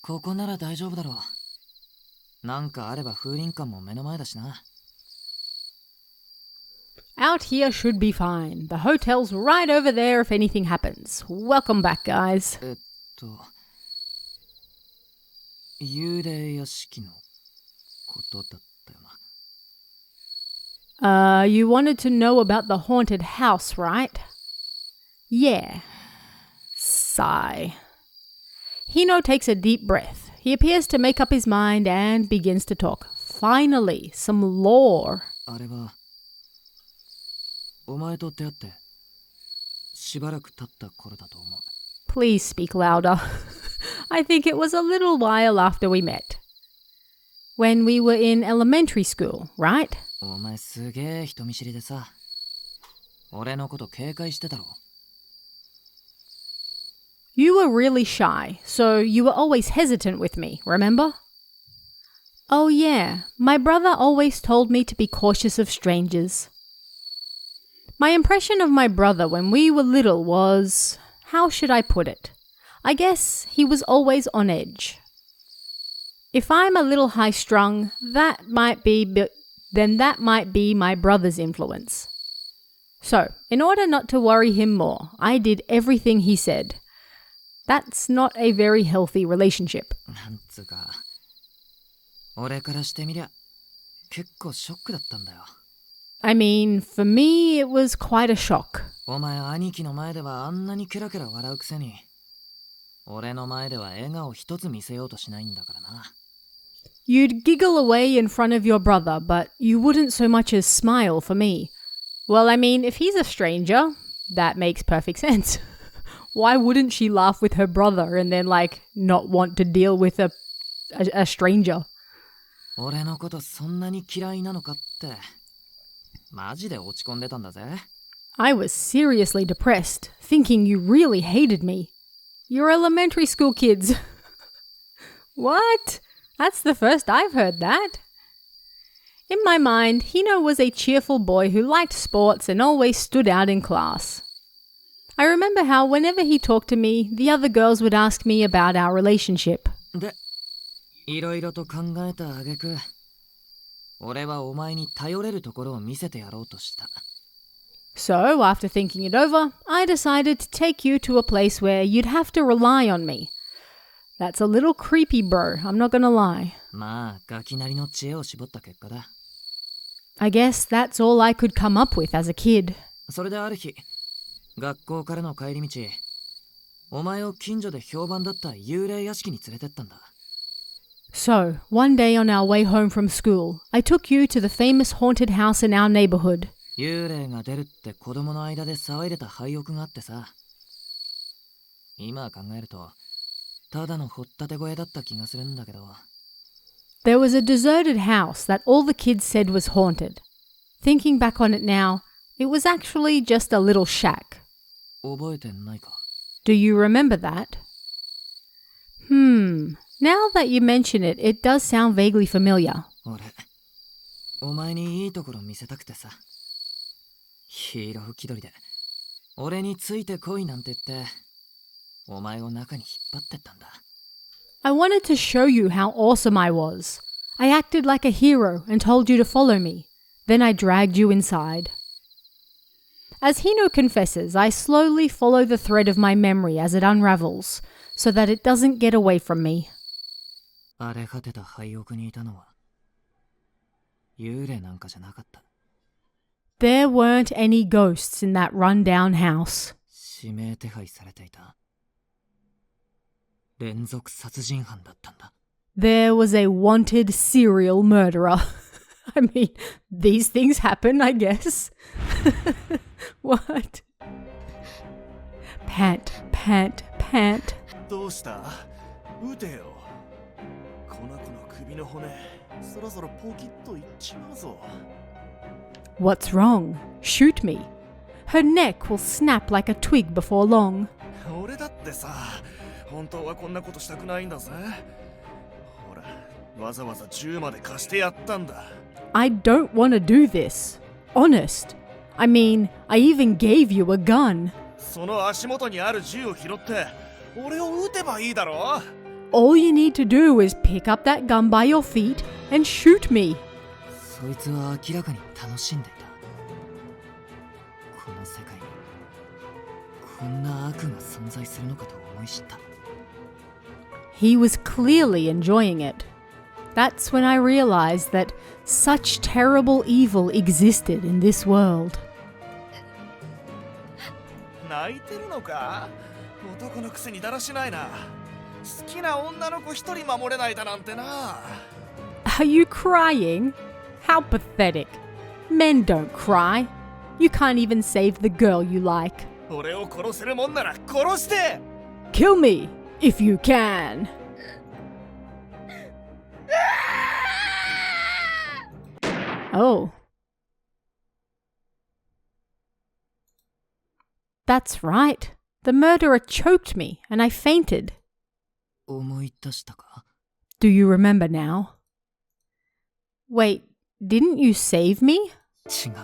ここなら大丈夫だろう。なんかあれば風林館も目の前だしな。Out here should be fine. The hotel's right over there if anything happens. Welcome back, guys. 幽霊屋敷のことだったよな。You wanted to know about the haunted house, right? Yeah. Sigh. Hino takes a deep breath. He appears to make up his mind and begins to talk. Finally, some lore. あれはお前と出会ってしばらく経った頃だと思う。 Please speak louder. I think it was a little while after we met. When we were in elementary school, right? お前すげえ人見知りでさ、俺のこと警戒してたろ。 You were really shy, so you were always hesitant with me, remember? Oh yeah, my brother always told me to be cautious of strangers. My impression of my brother when we were little was, how should I put it? I guess he was always on edge. If I'm a little high-strung, that might be my brother's influence. So, in order not to worry him more, I did everything he said. That's not a very healthy relationship. なんつうか、俺からしてみりゃ結構ショックだったんだよ。 I mean, for me, it was quite a shock. お前兄貴の前ではあんなにケラケラ笑うくせに、俺の前では笑顔一つ見せようとしないんだからな。 You'd giggle away in front of your brother, but you wouldn't so much as smile for me. Well, I mean, if he's a stranger, that makes perfect sense. Why wouldn't she laugh with her brother and then, not want to deal with a stranger? 俺のことそんなに嫌いなのかって、マジで落ち込んでたんだぜ。 I was seriously depressed, thinking you really hated me. You're elementary school kids. What? That's the first I've heard that. In my mind, Hino was a cheerful boy who liked sports and always stood out in class. I remember how whenever he talked to me, the other girls would ask me about our relationship. で、いろいろと考えた挙句、俺はお前に頼れるところを見せてやろうとした。 So, after thinking it over, I decided to take you to a place where you'd have to rely on me. That's a little creepy, bro, I'm not gonna lie. まあ、ガキなりの知恵を絞った結果だ。 I guess that's all I could come up with as a kid. それである日、学校からの帰り道、お前を近所で評判だった幽霊屋敷に連れてったんだ。 So, one day on our way home from school, I took you to the famous haunted house in our neighborhood. 幽霊が出るって子供の間で騒いでた廃屋があってさ。今考えると、ただの掘ったて小屋だった気がするんだけど。 There was a deserted house that all the kids said was haunted. Thinking back on it now, it was actually just a little shack. 覚えてないか? Do you remember that? Now that you mention it, it does sound vaguely familiar. 俺、お前にいいところ見せたくてさ。ヒーロー気取りで、俺についてこいなんて言って、お前を中に引っ張ってったんだ。 I wanted to show you how awesome I was. I acted like a hero and told you to follow me. Then I dragged you inside. As Hino confesses, I slowly follow the thread of my memory as it unravels, so that it doesn't get away from me. 荒れ果てた廃屋にいたのは、幽霊なんかじゃなかった。 There weren't any ghosts in that run-down house. 指名手配されていた。連続殺人犯だったんだ。 There was a wanted serial murderer. I mean, these things happen, I guess. What? Pant, pant, pant. どうした？撃てよ。この子の首の骨、そろそろポキッといっちまうぞ。 What's wrong? Shoot me. Her neck will snap like a twig before long. 俺だってさ、本当はこんなことしたくないんだぜ。ほら、わざわざ銃まで貸してやったんだ。 I don't want to do this. Honest. I mean, I even gave you a gun. その足元にある銃を拾って、俺を撃てばいいだろ。All you need to do is pick up that gun by your feet and shoot me. そいつは明らかに楽しんでいた。この世界にこんな悪が存在するのかと思い知った。He was clearly enjoying it. That's when I realized that such terrible evil existed in this world. 泣いてるのか？男のくせにだらしないな。好きな女の子一人守れないだなんてな。Are you crying? How pathetic. Men don't cry. You can't even save the girl you like. 俺を殺せるもんなら殺して！ Kill me, if you can. Oh. That's right. The murderer choked me and I fainted. 思い出したか？ Do you remember now? Wait, didn't you save me? 違う。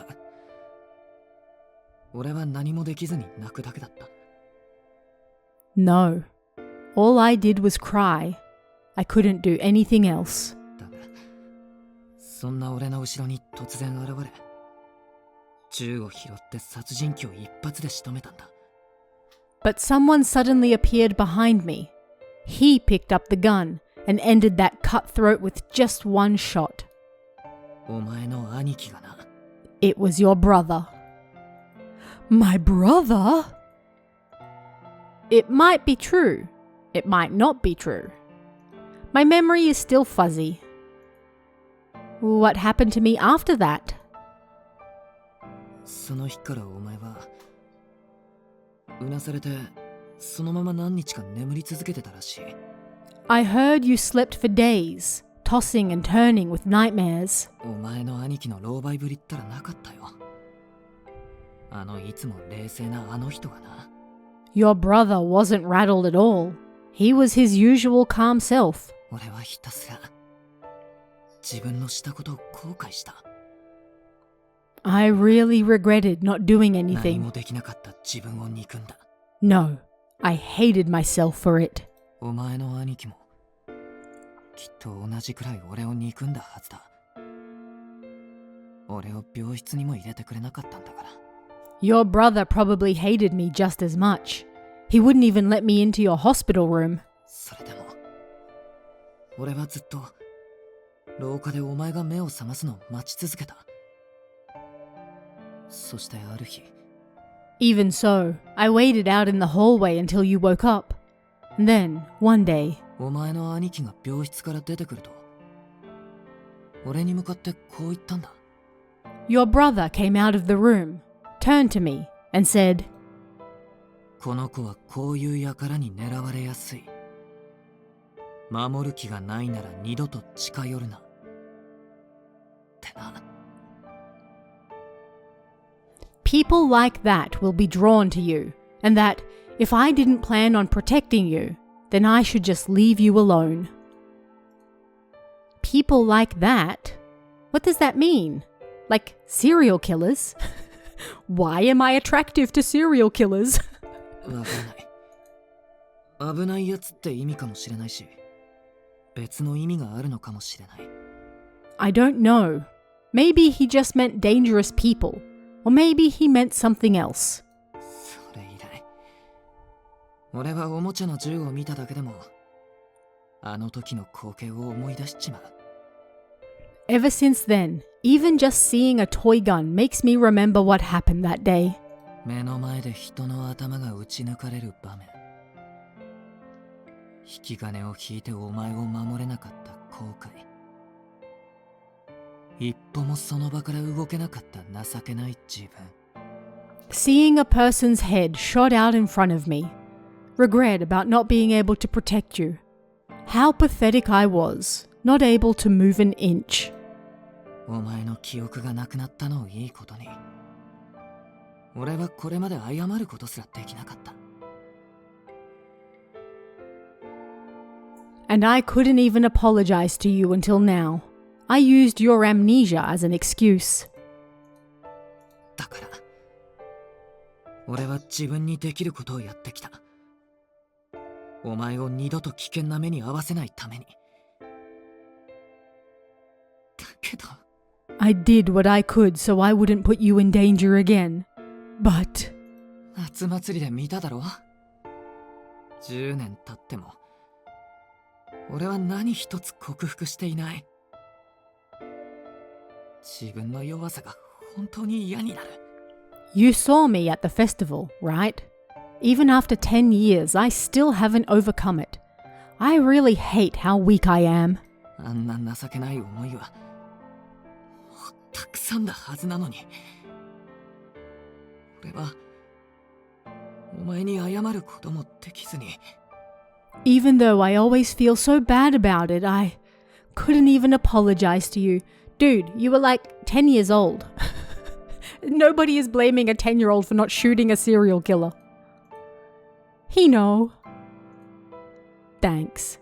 俺は何もできずに泣くだけだった。No. All I did was cry. I couldn't do anything else. だが、そんな俺の後ろに突然現れ、銃を拾って殺人鬼を一発で仕留めたんだ。But someone suddenly appeared behind me. He picked up the gun and ended that cutthroat with just one shot. お前の兄貴がな。It was your brother. My brother? It might be true. It might not be true. My memory is still fuzzy. What happened to me after that? その日からお前はうなされてそのまま何日か眠り続けてたらしい。I heard you slept for days, tossing and turning with nightmares. お前の兄貴の狼狽ぶりったらなかったよ。いつも冷静なあの人がな。Your brother wasn't rattled at all. He was his usual calm self. 俺はひたすら自分のしたことを後悔した。I really regretted not doing 何 anything. もできなかった自分を憎んだ。No, I hated myself for it. お前の兄貴もきっと同じくらい俺を憎んだはずだ。俺を病室にも入れてくれなかったんだから。Your brother probably hated me just as much. He wouldn't even let me into your hospital room. それでも俺はずっと廊下でお前が目を覚ますのを待ち続けた。そしてある日、 Even so, I waited out in the hallway until you woke up. And then, one day, お前の兄貴が病室から出てくると俺に向かってこう言ったんだ。 your brother came out of the room, turned to me, and said, この子はこういう輩に狙われやすい。守る気がないなら二度と近寄るな。ってな。People like that will be drawn to you, and that, if I didn't plan on protecting you, then I should just leave you alone. People like that? What does that mean? Like serial killers? Why am I attractive to serial killers? わからない。危ないやつって意味かもしれないし、別の意味があるのかもしれない。I don't know. Maybe he just meant dangerous people, or maybe he meant something else. それ以来、俺はおもちゃの銃を見ただけでも、あの時の光景を思い出しちまう。Ever since then, even just seeing a toy gun makes me remember what happened that day. 目の前で人の頭が撃ち抜かれる場面。引き金を引いてお前を守れなかった後悔。一歩もその場から動けなかった情けない自分。Seeing a person's head shot out in front of me. Regret about not being able to protect you. How pathetic I was, not able to move an inch. お前の記憶がなくなったのをいいことに。俺はこれまで謝ることすらできなかった。And I couldn't even apologize to you until now. I used your amnesia as an excuse. だから、俺は自分にできることをやってきた。お前を二度と危険な目に遭わせないために。だけど I did what I could so I wouldn't put you in danger again. But 夏祭りで見ただろ。10年経っても俺は何一つ克服していない。自分の弱さが本当に嫌になる。 you saw me at the festival, right? Even after 10 years, I still haven't overcome it. I really hate how weak I am. あんな情けない思いはもうたくさんだはずなのに。俺はお前に謝ることもできずに。 Even though I always feel so bad about it, I couldn't even apologize to you. Dude, you were like 10 years old. Nobody is blaming a 10-year-old for not shooting a serial killer. Hino. Thanks.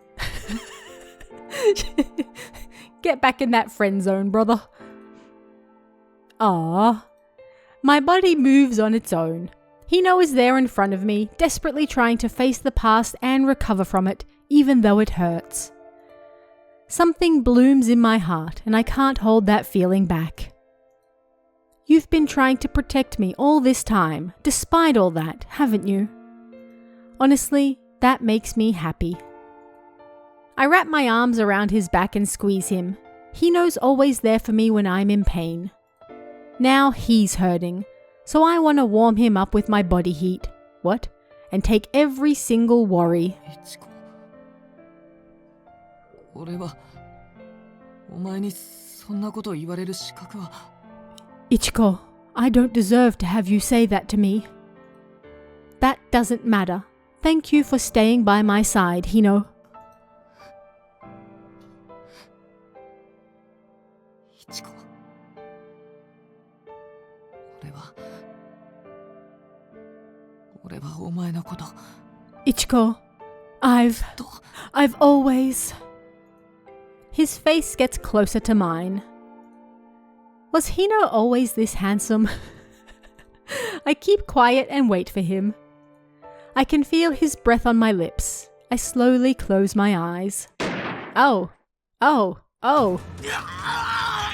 Get back in that friend zone, brother. Ah. My body moves on its own. Hino is there in front of me, desperately trying to face the past and recover from it, even though it hurts. Something blooms in my heart, and I can't hold that feeling back. You've been trying to protect me all this time, despite all that, haven't you? Honestly, that makes me happy. I wrap my arms around his back and squeeze him. Hino's always there for me when I'm in pain. Now he's hurting, so I want to warm him up with my body heat. What? And take every single worry. 俺はお前にそんなこと言われる資格は。 Ichiko, I don't deserve to have you say that to me. That doesn't matter. Thank you for staying by my side, Hino. イチコ、俺はお前のこと。 Ichiko, I've always... His face gets closer to mine. Was Hino always this handsome? I keep quiet and wait for him. I can feel his breath on my lips. I slowly close my eyes. Oh. Oh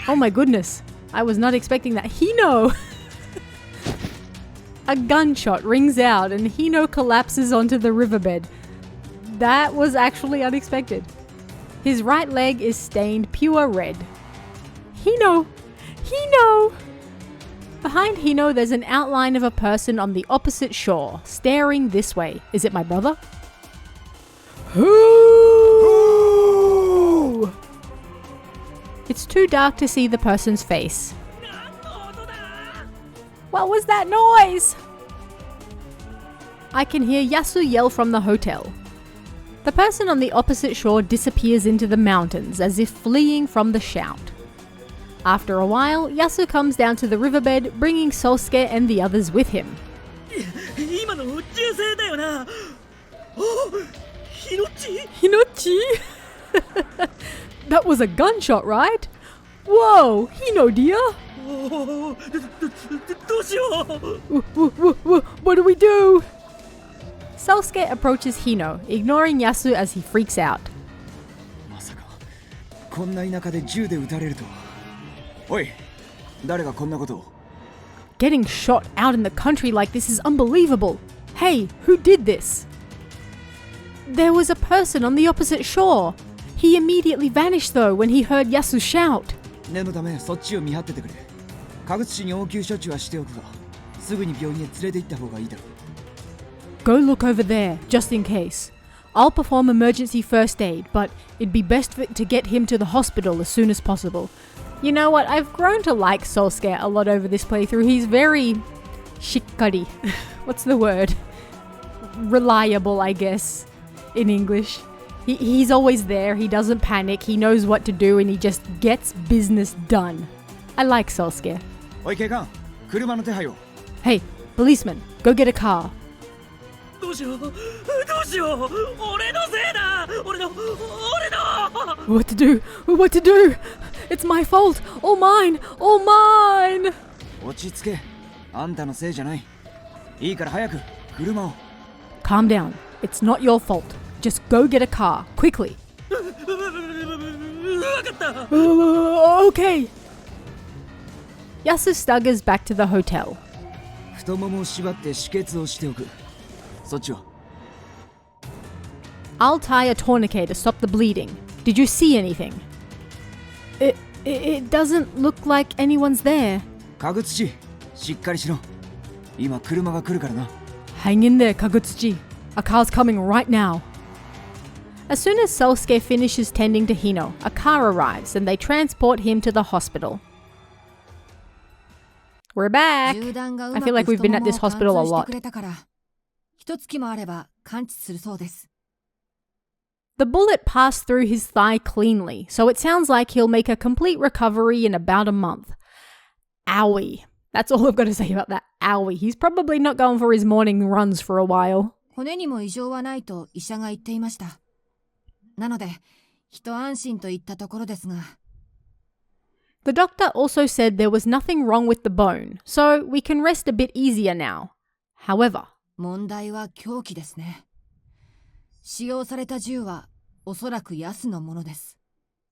my goodness. I was not expecting that. Hino! A gunshot rings out and Hino collapses onto the riverbed. That was actually unexpected. His right leg is stained pure red. Hino! Hino! Behind Hino, there's an outline of a person on the opposite shore, staring this way. Is it my brother? Who? It's too dark to see the person's face. What was that noise? I can hear Yasu yell from the hotel. The person on the opposite shore disappears into the mountains as if fleeing from the shout. After a while, Yasu comes down to the riverbed, bringing Solsuke and the others with him. Hinochi? That was a gunshot, right? Whoa, Hino dear! What do we do? Solsuke approaches Hino, ignoring Yasu as he freaks out. まさかこんな田舎で銃で撃たれるとは。おい、誰がこんなことを。 Getting shot out in the country like this is unbelievable. Hey, who did this? There was a person on the opposite shore. He immediately vanished though when he heard Yasu shout. 念のためそっちを見張っててくれ。川口市に応急処置はしておくが、すぐに病院へ連れて行った方がいいだろう。 Go look over there, just in case. I'll perform emergency first aid, but it'd be best to get him to the hospital as soon as possible. You know what? I've grown to like Solsuke a lot over this playthrough. He's very shikkari. What's the word? Reliable, I guess, in English. He's always there. He doesn't panic. He knows what to do and he just gets business done. I like Solsuke. おい警官、車の手配を。 Hey, policeman, go get a car. どうしよう、どうしよう、俺のせいだ、俺の。 What to do? What to do? It's my fault. All mine. All mine. 落ち着け、あんたのせいじゃない。いいから早く車を。 Calm down. It's not your fault. just go get a car, quickly. Okay. Yasu staggers back to the hotel. 太ももを縛って止血をしておく。そっちは。 I'll tie a tourniquet to stop the bleeding. Did you see anything? It doesn't look like anyone's there. 川口しっかりしろ。今車が来るからな。 Hang in there, Kagutsuchi. A car's coming right now. As soon as Selsuke finishes tending to Hino, a car arrives and they transport him to the hospital. We're back. I feel like we've been at this hospital a lot. The bullet passed through his thigh cleanly, so it sounds like he'll make a complete recovery in about a month. Owie. That's all I've got to say about that. Owie. He's probably not going for his morning runs for a while. 骨にも異常はないと医者が言っていました。なので、一安心といったところですが。The doctor also said there was nothing wrong with the bone, so we can rest a bit easier now. However, 問題は凶器ですね。使用された銃はおそらくヤスのものです。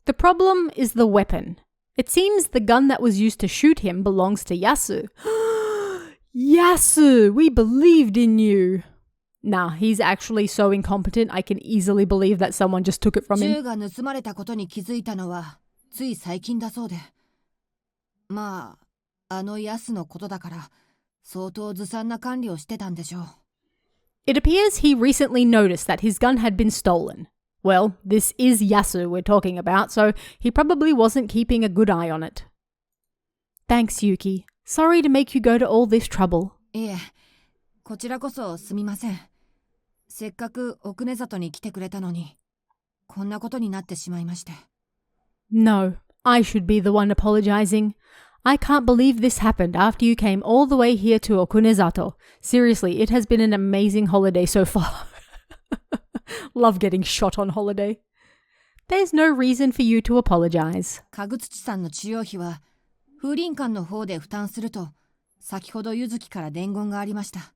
the problem is the weapon. It seems the gun that was used to shoot him belongs to Yasu. Yasu, we believed in you. Nah, he's actually so incompetent, I can easily believe that someone just took it from him. 銃が盗まれたことに気づいたのはつい最近だそうで。まあ、あのヤスのことだから相当ずさんな管理をしてたんでしょう。It appears he recently noticed that his gun had been stolen. Well, this is Yasu we're talking about, so he probably wasn't keeping a good eye on it. Thanks, Yuki. Sorry to make you go to all this trouble. いえ、こちらこそすみません。せっかく奥根里に来てくれたのに、こんなことになってしまいまして。No, I should be the one apologizing. I can't believe this happened after you came all the way here to Okunezato. Seriously, it has been an amazing holiday so far. Love getting shot on holiday. There's no reason for you to apologize. かぐつちさんの治療費は風林館の方で負担すると先ほどゆずきから伝言がありました。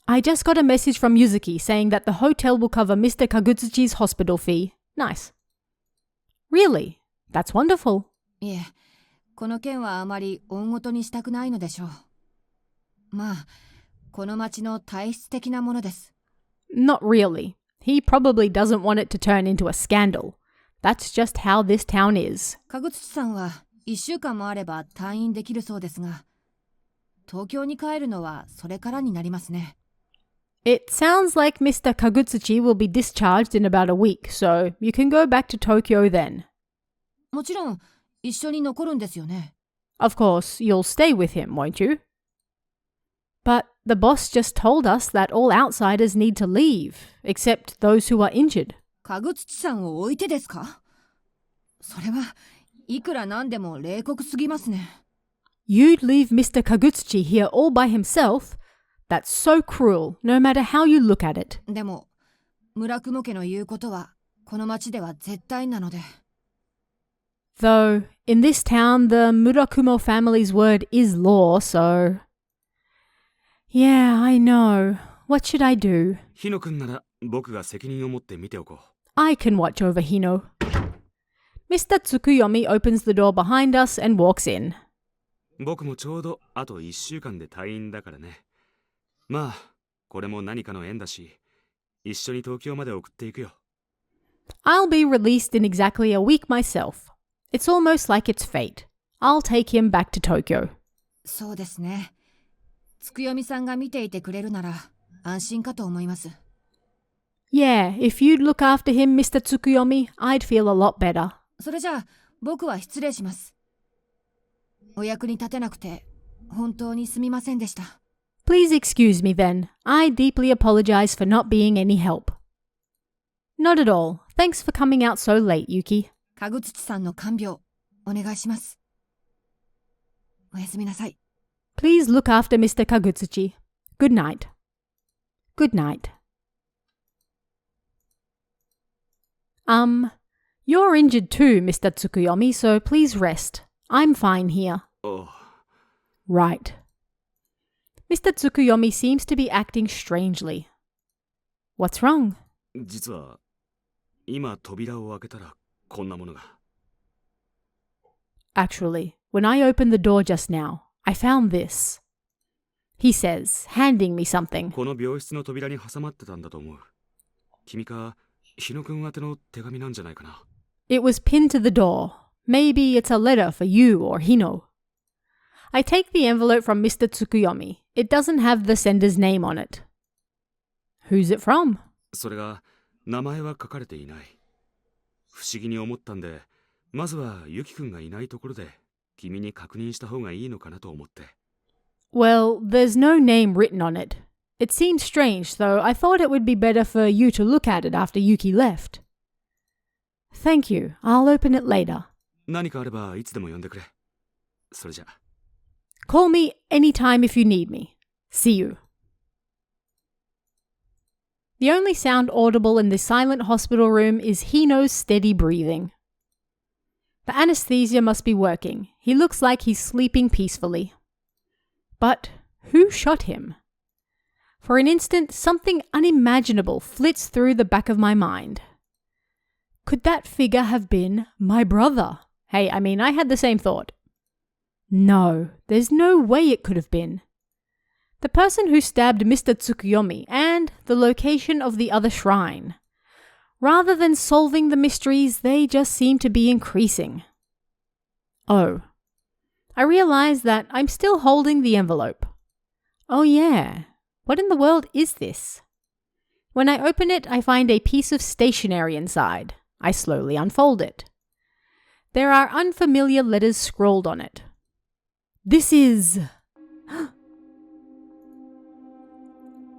I just got a message from Yuzuki saying that the hotel will cover Mr. Kagutsuchi's hospital fee. Nice. Really? That's wonderful. いえ、この件はあまり大ごとにしたくないのでしょう。まあ、この町の体質的なものです。Not really. He probably doesn't want it to turn into a scandal. That's just how this town is. かぐつちさんは1週間もあれば退院できるそうですが、東京に帰るのはそれからになりますね。It sounds like Mr. Kagutsuchi will be discharged in about a week, so you can go back to Tokyo then. もちろん、一緒に残るんですよね。Of course, you'll stay with him, won't you? But the boss just told us that all outsiders need to leave, except those who are injured. かぐつちさんを置いてですか？それはいくらなんでも冷酷すぎますね。You'd leave Mr. Kagutsuchi here all by himself? That's so cruel, no matter how you look at it. でも、村雲家の言うことはこの町では絶対なので。Though, in this town, the Murakumo family's word is law, so... Yeah, I know. What should I do? ヒノ君なら僕が責任を持って見ておこう。I can watch over Hino. Mr. Tsukuyomi opens the door behind us and walks in. 僕もちょうどあと1週間で退院だからね。まあ、これも何かの縁だし、一緒に東京まで送っていくよ。I'll be released in exactly a week myself. It's almost like it's fate. I'll take him back to Tokyo. そうですね。つくよみさんが見ていてくれるなら安心かと思います。Yeah, if you'd look after him, Mr. Tsukuyomi, I'd feel a lot better. それじゃあ、僕は失礼します。お役に立てなくて、本当にすみませんでした。Please excuse me then. I deeply apologize for not being any help. Not at all. Thanks for coming out so late, Yuki. かぐつちさんの看病、お願いします。おやすみなさい。Please look after Mr. Kagutsuchi. Good night. Good night. You're injured too, Mr. Tsukuyomi, so please rest. I'm fine here. Oh. Right. Mr. Tsukuyomi seems to be acting strangely. What's wrong? 実は、今扉を開けたらこんなものが。Actually, when I opened the door just now, I found this. He says, handing me something. この病室の扉に挟まってたんだと思う。君か、日野くん宛ての手紙なんじゃないかな。It was pinned to the door. Maybe it's a letter for you or Hino. I take the envelope from Mr. Tsukuyomi. It doesn't have the sender's name on it. Who's it from? それが、名前は書かれていない。不思議に思ったんで、まずはユキくんがいないところで、君に確認した方がいいのかなと思って。Well, there's no name written on it. It seemed strange, so I thought it would be better for you to look at it after Yuki left. Thank you. I'll open it later. 何かあればいつでも呼んでくれ。それじゃ。Call me anytime if you need me. See you. The only sound audible in this silent hospital room is Hino's steady breathing. The anesthesia must be working. He looks like he's sleeping peacefully. But who shot him? For an instant, something unimaginable flits through the back of my mind. Could that figure have been my brother? Hey, I mean, I had the same thought. No, there's no way it could have been. The person who stabbed Mr. Tsukuyomi and the location of the other shrine. Rather than solving the mysteries, they just seem to be increasing. Oh. I realize that I'm still holding the envelope. Oh yeah, what in the world is this? When I open it, I find a piece of stationery inside. I slowly unfold it. There are unfamiliar letters scrawled on it. This is...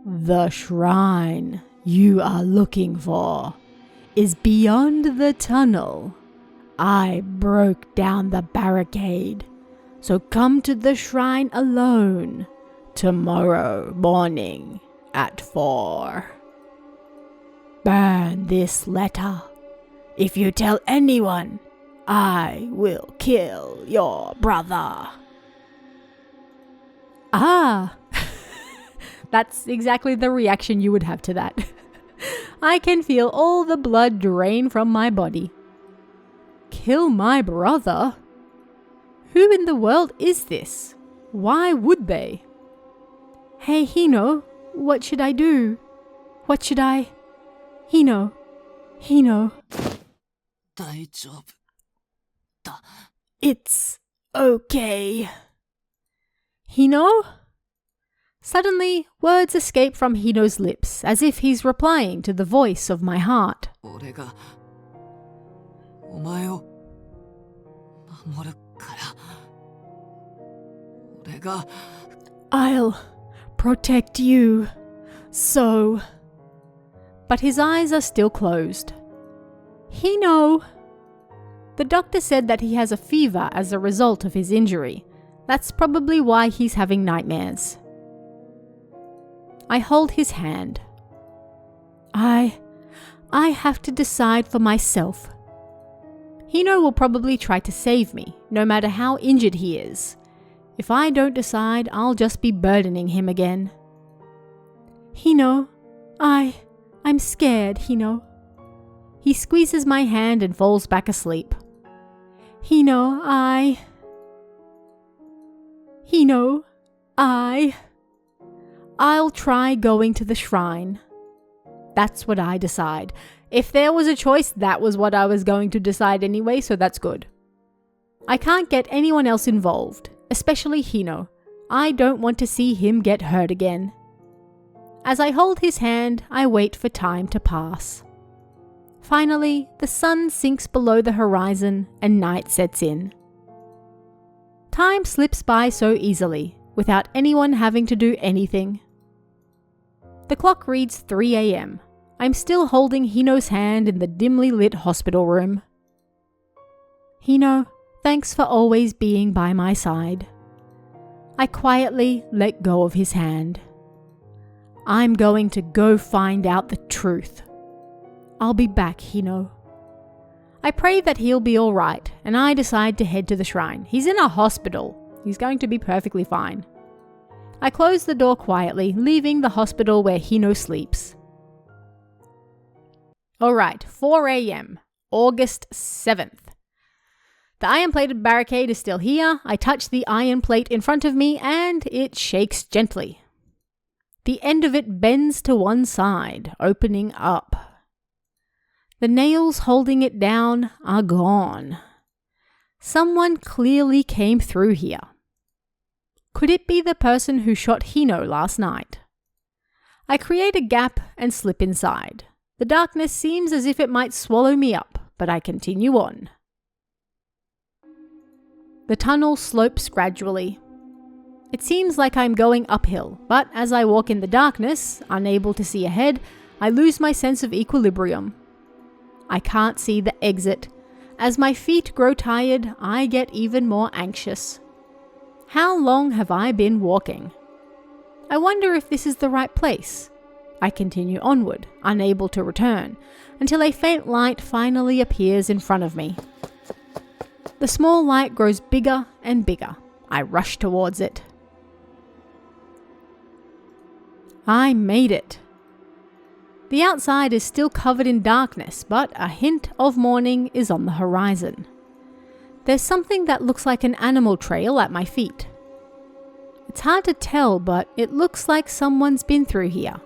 The shrine you are looking for is beyond the tunnel. I broke down the barricade. So come to the shrine alone tomorrow morning at 4. Burn this letter. If you tell anyone, I will kill your brother. Ah, that's exactly the reaction you would have to that. I can feel all the blood drain from my body. Kill my brother? Who in the world is this? Why would they? Hey, Hino, what should I do? What should I... Hino. 大丈夫だ。 It's okay. Hino? Suddenly, words escape from Hino's lips, as if he's replying to the voice of my heart. 俺がお前を守るから。俺が I'll protect you. So... But his eyes are still closed. Hino! The doctor said that he has a fever as a result of his injury. That's probably why he's having nightmares. I hold his hand. I have to decide for myself. Hino will probably try to save me, no matter how injured he is. If I don't decide, I'll just be burdening him again. Hino, I'm scared, Hino. He squeezes my hand and falls back asleep. Hino, I'll try going to the shrine. That's what I decide. If there was a choice, that was what I was going to decide anyway, so that's good. I can't get anyone else involved, especially Hino. I don't want to see him get hurt again. As I hold his hand, I wait for time to pass. Finally, the sun sinks below the horizon and night sets in. Time slips by so easily, without anyone having to do anything. The clock reads 3 a.m. I'm still holding Hino's hand in the dimly lit hospital room. Hino, thanks for always being by my side. I quietly let go of his hand. I'm going to go find out the truth. I'll be back, Hino. I pray that he'll be all right, and I decide to head to the shrine. He's in a hospital. He's going to be perfectly fine. I close the door quietly, leaving the hospital where Hino sleeps. Alright, 4 a.m., August 7th. The iron-plated barricade is still here. I touch the iron plate in front of me and it shakes gently. The end of it bends to one side, opening up. The nails holding it down are gone. Someone clearly came through here. Could it be the person who shot Hino last night? I create a gap and slip inside. The darkness seems as if it might swallow me up, but I continue on. The tunnel slopes gradually. It seems like I'm going uphill, but as I walk in the darkness, unable to see ahead, I lose my sense of equilibrium. I can't see the exit. As my feet grow tired, I get even more anxious. How long have I been walking? I wonder if this is the right place. I continue onward, unable to return, until a faint light finally appears in front of me. The small light grows bigger and bigger. I rush towards it. I made it. The outside is still covered in darkness, but a hint of morning is on the horizon. There's something that looks like an animal trail at my feet. It's hard to tell, but it looks like someone's been through here.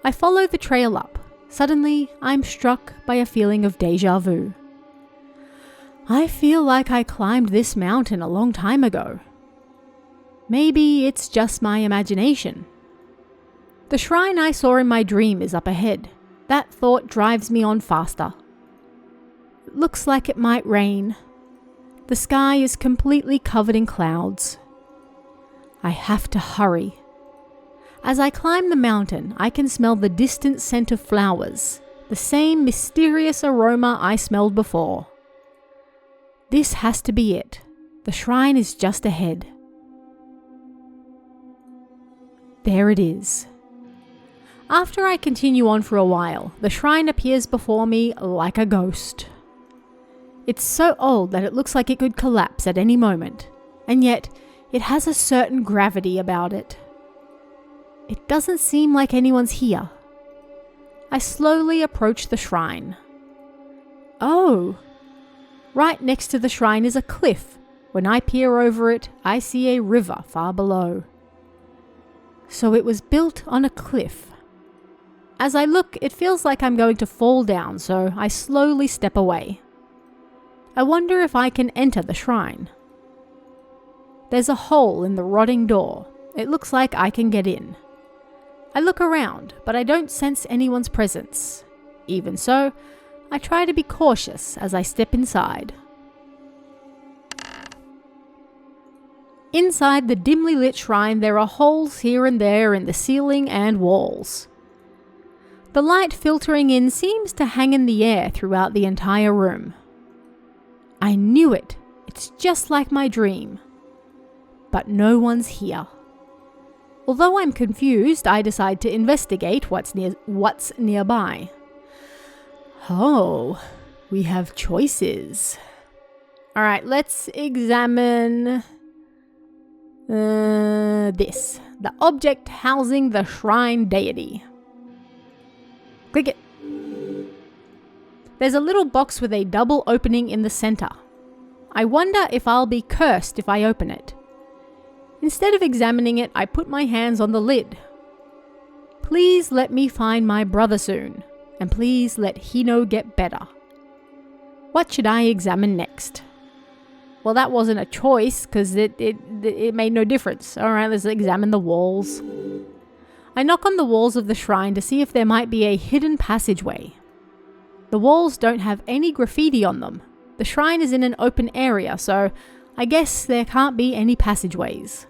I follow the trail up. Suddenly, I'm struck by a feeling of déjà vu. I feel like I climbed this mountain a long time ago. Maybe it's just my imagination. The shrine I saw in my dream is up ahead. That thought drives me on faster. It looks like it might rain. The sky is completely covered in clouds. I have to hurry. As I climb the mountain, I can smell the distant scent of flowers, the same mysterious aroma I smelled before. This has to be it. The shrine is just ahead. There it is. After I continue on for a while, the shrine appears before me like a ghost. It's so old that it looks like it could collapse at any moment, and yet it has a certain gravity about it. It doesn't seem like anyone's here. I slowly approach the shrine. Oh! Right next to the shrine is a cliff. When I peer over it, I see a river far below. So it was built on a cliff. As I look, it feels like I'm going to fall down, so I slowly step away. I wonder if I can enter the shrine. There's a hole in the rotting door. It looks like I can get in. I look around, but I don't sense anyone's presence. Even so, I try to be cautious as I step inside. Inside the dimly lit shrine, there are holes here and there in the ceiling and walls. The light filtering in seems to hang in the air throughout the entire room. I knew it. It's just like my dream. But no one's here. Although I'm confused, I decide to investigate what's nearby. Oh, we have choices. Alright, let's examine this. The object housing the shrine deity. Click it. There's a little box with a double opening in the center. I wonder if I'll be cursed if I open it. Instead of examining it, I put my hands on the lid. Please let me find my brother soon, and please let Hino get better. What should I examine next? Well, that wasn't a choice, because it made no difference. Alright, let's examine the walls. I knock on the walls of the shrine to see if there might be a hidden passageway. The walls don't have any graffiti on them. The shrine is in an open area, so I guess there can't be any passageways.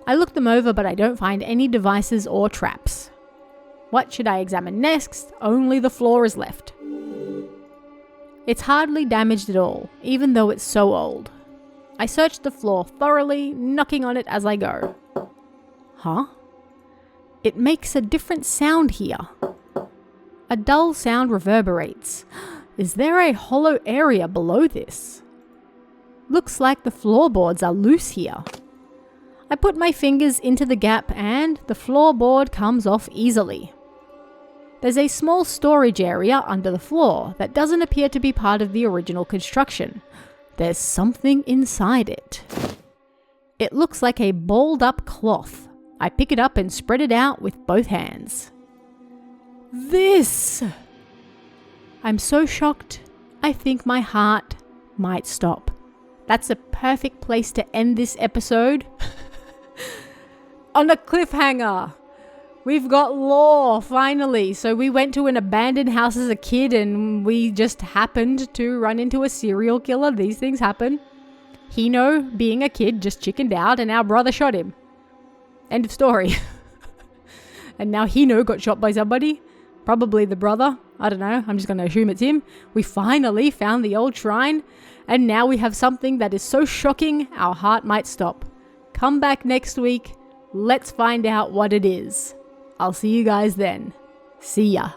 I look them over, but I don't find any devices or traps. What should I examine next? Only the floor is left. It's hardly damaged at all, even though it's so old. I search the floor thoroughly, knocking on it as I go. Huh? It makes a different sound here. A dull sound reverberates. Is there a hollow area below this? Looks like the floorboards are loose here. I put my fingers into the gap and the floorboard comes off easily. There's a small storage area under the floor that doesn't appear to be part of the original construction. There's something inside it. It looks like a balled up cloth. I pick it up and spread it out with both hands. This! I'm so shocked, I think my heart might stop. That's a perfect place to end this episode. On a cliffhanger! We've got lore, finally. So we went to an abandoned house as a kid and we just happened to run into a serial killer. These things happen. Hino, being a kid, just chickened out and our brother shot him. End of story. And now Hino got shot by somebody. Probably the brother. I don't know. I'm just going to assume it's him. We finally found the old shrine. And now we have something that is so shocking, our heart might stop. Come back next week. Let's find out what it is. I'll see you guys then. See ya.